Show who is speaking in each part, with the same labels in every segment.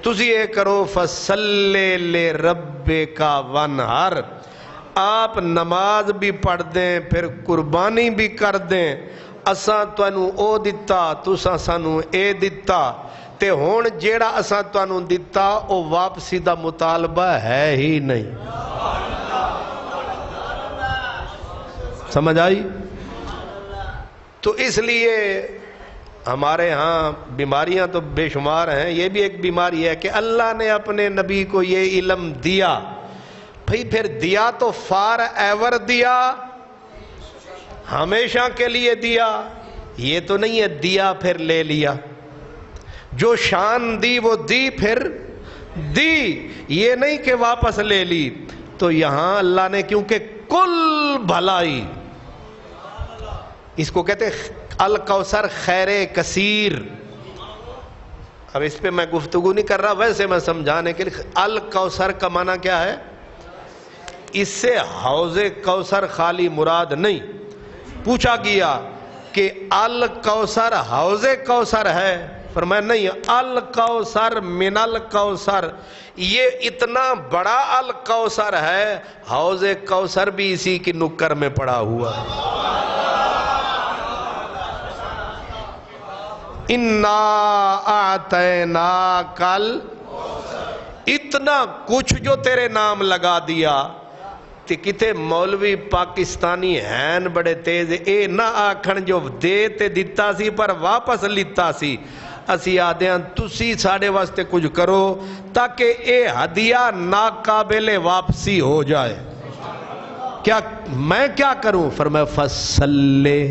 Speaker 1: تسی یہ کرو فصلی لربک وانحر، آپ نماز بھی پڑھ دیں پھر قربانی بھی کر دیں۔ اساں تانوں او دتا تساں سانوں اے دتا، تے ہون جیڑا اساں تانوں دتا او واپسی دا مطالبہ ہے ہی نہیں۔ سمجھ آئی؟ تو اس لیے ہمارے ہاں بیماریاں تو بے شمار ہیں، یہ بھی ایک بیماری ہے کہ اللہ نے اپنے نبی کو یہ علم دیا، بھئی پھر دیا تو فار ایور دیا، ہمیشہ کے لیے دیا، یہ تو نہیں ہے دیا پھر لے لیا۔ جو شان دی وہ دی پھر دی، یہ نہیں کہ واپس لے لی۔ تو یہاں اللہ نے کیونکہ کل بھلائی، اس کو کہتے ہیں الکوثر خیر کثیر، اب اس پہ میں گفتگو نہیں کر رہا، ویسے میں سمجھانے کے لیے، الکوثر کا معنی کیا ہے؟ اس سے حوض کوثر خالی مراد نہیں۔ پوچھا گیا کہ الکوثر حوض کوثر ہے؟ فرمایا نہیں، الکوثر من الکوثر، یہ اتنا بڑا الکوثر ہے، حوض کوثر بھی اسی کی نکر میں پڑا ہوا ہے۔ اِنَّا أَعْطَيْنَاكَ الْكَوْثَرَ، اتنا کچھ جو تیرے نام لگا دیا۔ تے کتے مولوی پاکستانی ہیں بڑے تیز، اے نہ آکھن جو دے تے دیتا سی پر واپس لیتا سی۔ اسی آدھیاں تسی ساڑھے واسطے کچھ کرو تاکہ اے ہدیہ ناقابل واپسی ہو جائے۔ کیا میں کیا کروں؟ فرمایا فصلی،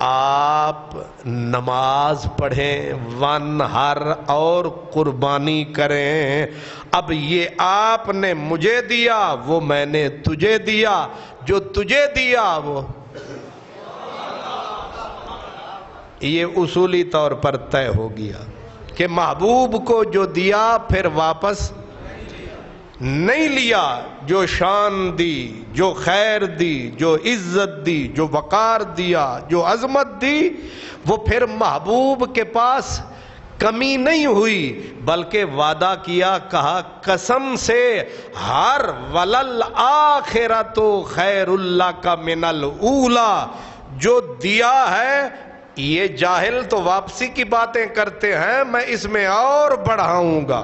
Speaker 1: آپ نماز پڑھیں، وانحر اور قربانی کریں۔ اب یہ آپ نے مجھے دیا، وہ میں نے تجھے دیا، جو تجھے دیا وہ یہ اصولی طور پر طے ہو گیا کہ محبوب کو جو دیا پھر واپس نہیں لیا۔ جو شان دی، جو خیر دی، جو عزت دی، جو وقار دیا، جو عظمت دی، وہ پھر محبوب کے پاس کمی نہیں ہوئی، بلکہ وعدہ کیا، کہا قسم سے ہر وَلَلْآخِرَةُ خَيْرٌ لَكَ مِنَ الْأُولَى، جو دیا ہے یہ جاہل تو واپسی کی باتیں کرتے ہیں، میں اس میں اور بڑھاؤں گا۔